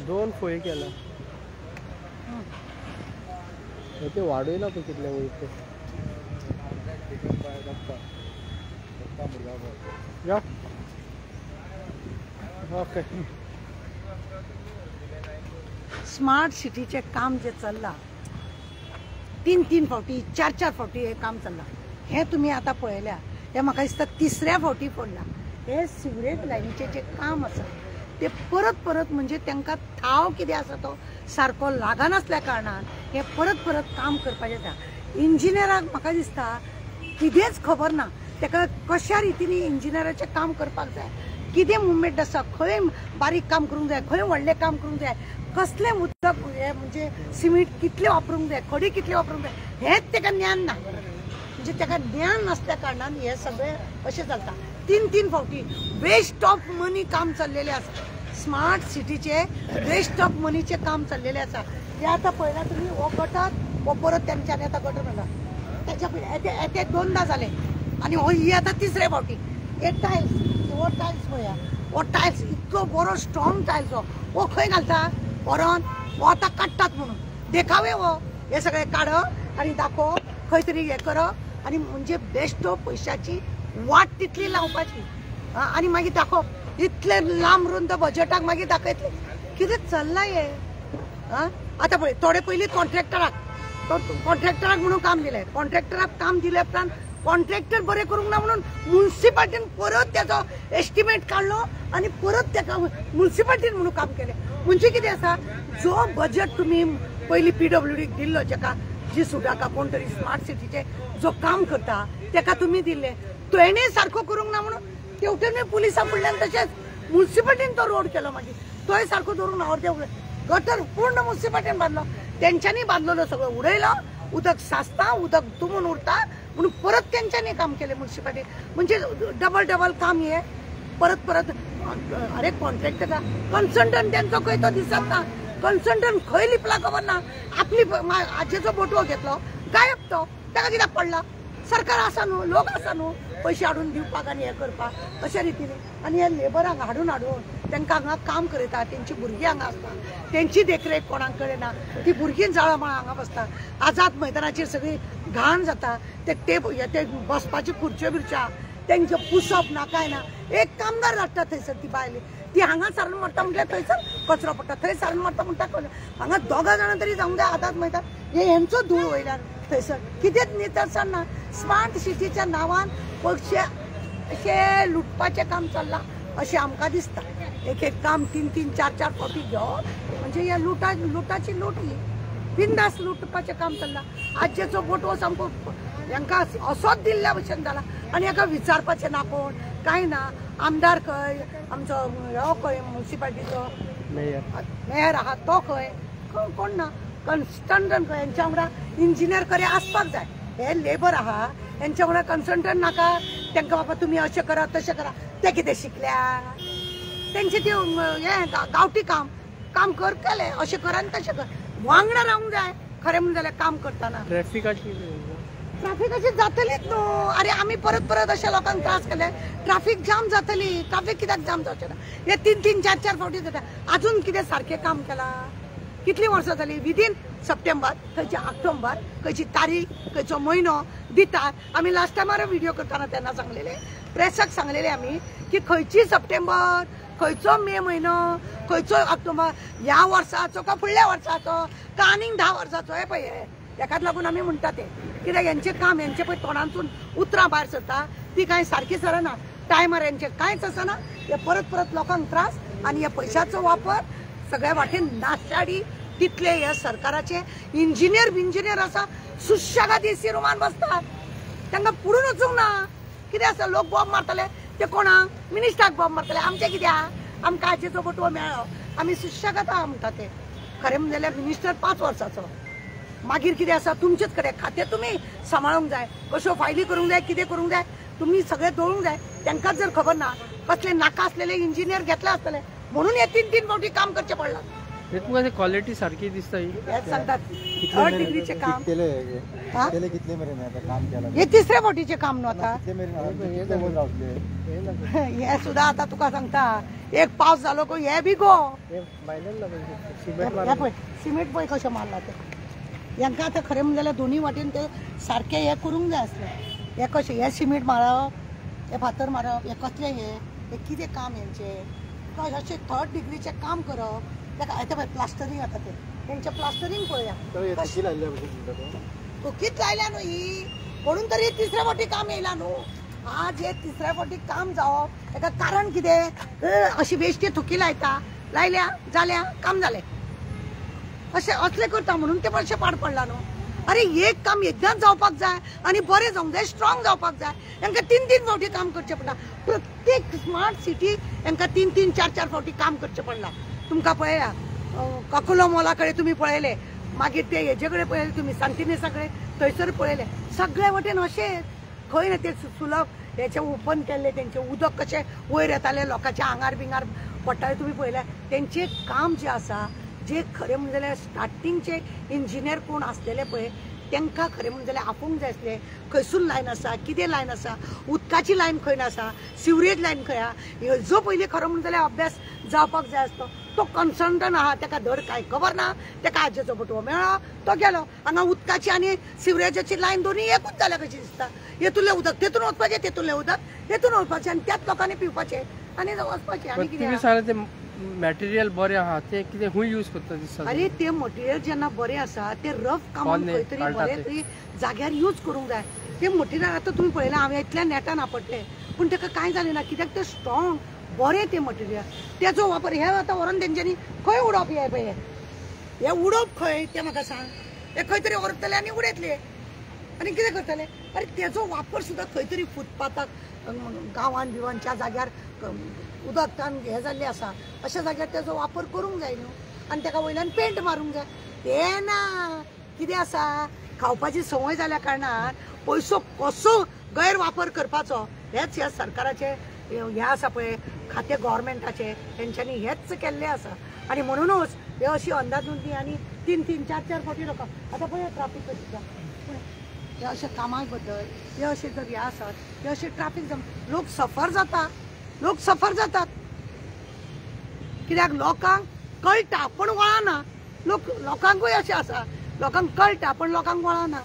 दोन फोय केला ते वाढवला तो कितल्या वयचे या ओके स्मार्ट सिटीचे काम जे चल्ला 3-3 फावटी 4-4 फावटी हे काम चल्ला हे तुम्ही आता पळयल्या हे म्हाका दिसता तिसऱ्या फावटी पडला हे सिवरेज लायनीचे जे काम आसा ते परत परत म्हणजे त्यांना ठाव कितें आसा तो सारको लागनासल्या कारणान हे परत परत काम करपाचें आसा इंजिनियराक म्हाका दिसता कितेंच खबर ना ताका कशा रितीनी इंजिनियराचें काम करपाक जाय कितें मुवमेंट आसा खंय बारीक काम करूंक जाय खंय व्हडलें काम करूंक जाय कसलें उदक हे म्हणजे सिमीट कितलें वापरूंक जाय खडी कितलें वापरूंक जाय हेंच ताका ज्ञान ना म्हणजे ताका ज्ञान नासल्या कारणान हे सगळें अशें चलता 3-3 फावटी वेस्ट ऑफ मनी काम चाललेले आसा स्मार्ट सिटीचे वेस्ट ऑफ मनीचे काम चाललेले आसा ते आता पळयला तुम्ही हो गटार हो परत त्यांच्यानी आता गटर घाला त्याच्या ते दोनदा झाले आणि हो ही आता तिसरे फावटी हे टायल्स हो टायल्स पळया हो टायल्स इतको बरो स्ट्रॉंग टायल्स हो खंय घालता व्हरोन हो आता काडटात म्हणून देखावे हो हे सगळे काडप आणि दाखव खंय तरी हे करप आणि म्हणजे बेस्ट पैशाची वाट तितली लावपाची आणि मागीर दाखव इतले लांब रुंद बजेटाक मागीर दाखयतले कितें चल्लां हे आता पळय थोडे पयलीं कॉन्ट्रॅक्टराक म्हणून काम दिलें कॉन्ट्रॅक्टराक काम दिले उपरांत कॉन्ट्रॅक्टर बरें करूंक ना म्हणून म्युन्सिपाल्टीन परत त्याचो एस्टिमेट काढलो आणि परत ताका म्युन्सिपाल्टीन म्हणून काम केलें म्हणजे कितें आसा जो बजेट तुम्ही पयलीं PWDक दिल्लो जेका जी सुडाका कोण तरी स्मार्ट सिटीचे जो काम करता ताका तुम्ही दिल्ले तेणें सारको करूंक ना म्हणून तेवटेन पुलिसां फुडल्यान तशेंच म्युन्सिपाल्टीन तो रोड केलो मागीर तोय सारको धरून आवडते गटर पूर्ण म्युन्सिपाल्टीन बांदलो तेंच्यांनी बांदलेलो सगळो उडयलो उदक साचता उदक तुंबून उरता म्हणून परत तेंच्यांनी काम केलें म्युन्सिपाल्टीन म्हणजे डबल काम हे परत परत अरे कॉन्ट्रॅक्टर कन्सल्टंट त्यांचो खंय तो दिसत ना कन्सल्टंट खंय लिपला खबर ना आपली आजेचो बोटवो घेतलो गायब तो ताका कित्याक पडला सरकार आसा न्हू लोक आसा न्हू पैसे हाडून दिवपाक आनी हे करपाक अशा रितीने आनी हे लेबरांक हाडून तांकां हांगा काम करयता तेंची भुरगीं हांगा आसता तेंची देखरेख कोणाक कळना ती भुरगीं जाळा म्हण हांगा बसता आझाद मैदानाचेर सगळी घाण जाता ते बसपाच्यो खुर्च्यो बिरच्यो तेंचे पुसप ना काय ना एक कामगार धाडटा थंयसर ती बायली ती हांगा सारून मारता म्हटल्यार थंयसर कचरो पडटा थंय सारून मारता म्हणटा हांगा 2 जाणां तरी जावंक जाय आझाद मैदान हे हेंचो धूळ वयल्यान थंयसर कितेंच नितळसाण ना स्मार्ट सिटीच्या नांवान पयशे अशें लुटपाचें काम चल्लां अशें आमकां दिसता एक काम 3-3, 4-4 फावटी घेवप म्हणजे हे लुटाची लूट ही बिंदास लुटपाचें काम चल्लां आजचो बोटवो सामको हांकां असोच दिल्ल्या भशेन जाला आनी हाका विचारपाचें ना कोण कांय ना आमदार खंय आमचो हो खंय म्युन्सिपाल्टीचो मेयर आहा तो खंय कोण ना कन्सल्टंट खंय हेंच्या वांगडा इंजिनियर खरें आसपाक जाय हे लेबर आहा हेंच्या वांगडा कन्सल्टंट नाका तांकां बाबा तुमी अशें करा तशें करा ते कितें शिकल्या तेंचे ते हे गांवठी काम कर केलें अशें कर आनी तशें कर वांगडा रावंक जाय खरें म्हणून जाल्यार काम करतना ट्रॅफिकाची जातलीच न्हू अरे आमी परत अशा लोकांक त्रास केले ट्रॅफिक जाम जातली ट्रॅफिक कित्याक जाम जावचें ना हे 3-3, 4-4 फावटी जाता अजून कितें सारकें काम केलां कितली वर्सां जाली विदीन सप्टेंबर खंयचे ऑक्टोबर खंयची तारीख खंयचो म्हयनो दितात आमी लास्ट टायमार व्हिडिओ करतना तेन्ना सांगलेले प्रेसाक सांगलेले आमी की खंयची सप्टेंबर खंयचो मे म्हयनो खंयचो ऑक्टोबर ह्या वर्साचो का फुडल्या वर्साचो का आनीक 10 वर्साचो हे पळय हेकाच लागून आमी म्हणटा ते कित्याक हेंचें काम हेंचे पळय तोंडांतून उतरां भायर सरता ती कांय सारकी सरना टायमार हेंचें कांयच आसना हे परत लोकांक त्रास आनी ह्या पयशांचो वापर सगळ्या वाटेन नाशाडी तितले ह्या सरकाराचे इंजिनियर आसा सुशेगाद एसी रुमान बसतात तांकां पुढून वचूंक ना कितें आसा लोक बॉम्ब मारतले ते कोणाक मिनिस्टराक बॉम्ब मारतले आमचे कित्याक आमकां आजेचो बटवो मेळ्ळो आमी सुशेगाद आहा म्हणटा ते खरें म्हणजे जाल्यार मिनिस्टर 5 वर्सांचो मागीर कितें आसा तुमचेच कडेन खातें तुमी सांबाळूंक जाय कश्यो फायली करूंक जाय कितें करूंक जाय तुम्ही सगळे दळूंक जाय तांकांच जर खबर ना कसले नाका आसलेले इंजिनियर घेतले आसतले म्हणून हे 3 फावटी काम करचें पडलां तुमकां क्वालिटी सारकी दिसता ही हेच सांगतात 3rd डिग्रीचे काम हा? हे 3ऱ्या फावटीचे काम न्हू आता हे सुद्धा आता तुका सांगता एक पावस जालो को हे बी गो सिमेंट पळय कशें मारला ते हांकां आतां खरें म्हणजे जाल्यार दोनी वाटेन ते सारके हे करूंक जाय आसले हे कशें हे सिमेंट मारप हे फातर मारप हे कसले हे कितें काम हेंचे अशें 3rd डिग्रीचे काम करप ताका येता पळय प्लास्टरींग जाता ते तेंचे प्लास्टरींग पळया तोकीच लायल्या न्हू ही म्हणून तरी 3ऱ्या फावटी काम येयला न्हू आज हे 3ऱ्या फावटी काम जावप ताका कारण कितें अशी बेश्टी थुकी लायता लायल्या जाल्या काम जालें अशें असले करता म्हणून ते मातशें पाड पडला न्हू अरे एक काम एकदांच जावपाक जाय आनी बरें जावंक जाय स्ट्रॉंग जावपाक जाय हांकां 3 फावटी काम करचें पडटा प्रत्येक स्मार्ट सिटी हांकां 3 4 फावटी काम करचें पडलां तुमकां पळया काकुलो मॉला कडेन तुमी पळयले मागीर ते हेजे कडेन पळयले तुमी सांतिनेसा कडेन थंयसर पळयले सगळे वटेन अशेंच खंय ना ते सुलभ हेचे ओपन केल्ले तेंचे उदक कशें वयर येतालें लोकांच्या आंगार बिंगार पडटालें तुमी पळयलें तेंचें काम जें आसा जे खरें म्हणजे जाल्यार स्टार्टिंगचे इंजिनियर कोण आसलेले पळय तांकां खरें म्हणजे जाल्यार आपोवंक जाय आसलें खंयसून लायन आसा कितें लायन आसा उदकाची लायन खंय आसा सिवरेज लायन खंय आहा हेजो पयलीं खरो म्हणजे जाल्यार अभ्यास जावपाक जाय आसतो तो कन्सल्टंट आहा ताका धड कांय खबर ना ताका आजेचो बटवो मेळ्ळो तो गेलो हांगा उदकाची आनी सिवरेजाची लायन दोनी एकूच जाल्या कशी दिसता हेतूंतलें उदक तेतून वचपाचें तेतूंतलें उदक हेतून वचपाचें आनी त्याच लोकांनी पिवपाचें आनी वचपाचें आनी कितें मॅटेरियल बरें आहा ते कितें खूंय यूज करता दिसता अरे ते मटेरियल जेन्ना बरें आसा ते रफ कामाक खंय तरी बरे तरी जाग्यार यूज करूंक जाय ते मटेरियल आतां तुमी पळयलां हांवें इतल्या नेटान आपटले पूण ताका कांय जालें ना कित्याक ते स्ट्रॉंग बरें ते मटेरियल तेजो वापर हे आतां व्हरून तेंच्यांनी खंय उडोवप हे पळय हे उडोवप खंय ते म्हाका सांग हे खंय तरी व्हरतले आनी उडयतले आनी कितें करतले अरे तेजो वापर सुद्दां खंय तरी फुटपाथाक गांवांत बिवांच्या जाग्यार उदक तान हे जाल्लें आसा अशा जाग्यार तेजो वापर करूंक जाय न्हू आनी ताका वयल्यान पेंट मारूंक जाय ते ना कितें आसा खावपाची संवय जाल्या कारणान पयसो कसो गैरवापर करपाचो हेच ह्या सरकाराचे हे आसा पळय खातें गव्हर्मेंटाचे तेंच्यांनी हेच केल्लें आसा आनी म्हणूनच हे अशी अंदाजुंदी आनी 3 4 फावटी लोकां आतां पळय ट्राफीक कशी हे अशे कामां बद्दल हे अशे जर हे आसात हे अशे ट्राफीक जाम लोक सफर जातात कित्याक लोकांक कळटा पण वळना लोकांकूय अशें आसा लोकांक कळटा पण लोकांक वळना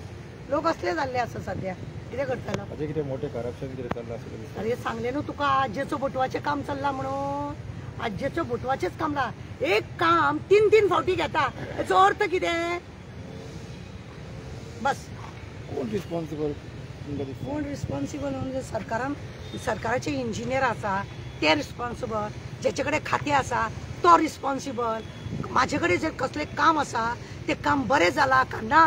लोक असले जाल्ले आसा सध्या कितें करतलो कितें मोठे करप्शन कितें चल्लां आसलें अरे सांगलें न्हू तुका आजेचो बटवाचें काम चल्लां म्हणून आजेचो बटवाचेंच काम ना एक काम 3 फावटी घेता हेचो अर्थ कितें बस कोण रिस्पॉन्सिबल म्हणजे सरकाराचे इंजिनियर आसा ते रिस्पॉन्सिबल जेचे कडेन खातें आसा तो रिस्पॉन्सिबल म्हाजे कडेन जर कसलें काम आसा तें काम बरें जालां काय ना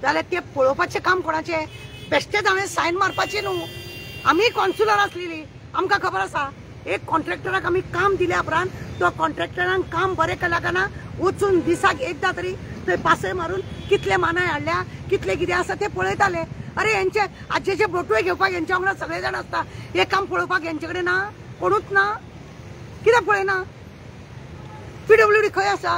जाल्यार तें पळोवपाचें काम कोणाचें बेश्टेच हांवें सायन मारपाची न्हू आमी कॉन्सुलर आसलेली आमकां खबर आसा एक कॉन्ट्रॅक्टराक आमी काम दिल्या उपरांत तो कॉन्ट्रॅक्टरान काम बरें केलां काय ना वचून दिसाक एकदां तरी थंय पासय मारून कितले मानाय हाडल्या कितले कितें आसा तें पळयताले अरे हेंचे आजेचे बटवे घेवपाक हेंचे वांगडा सगळे जाण आसता हे काम पळोवपाक हेंचे कडेन ना कोणूच ना कित्याक पळयना PWD खंय आसा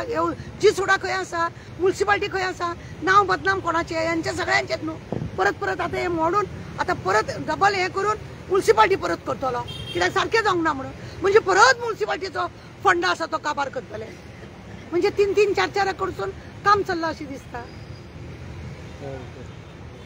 जी सुडा खंय आसा म्युनिसिपालिटी खंय आसा नांव बदनाम कोणाचें हेंचे सगळ्यांचेच न्हू परत आतां हे मोडून आतां परत डबल हे करून म्युनिसिपालिटी परत करतलो कित्याक सारकें जावंक ना म्हणून म्हणजे परत म्युनिसिपालिटीचो फंड आसा तो काबार करतले म्हणजे 3 4 कडसून काम चल्लां अशें दिसता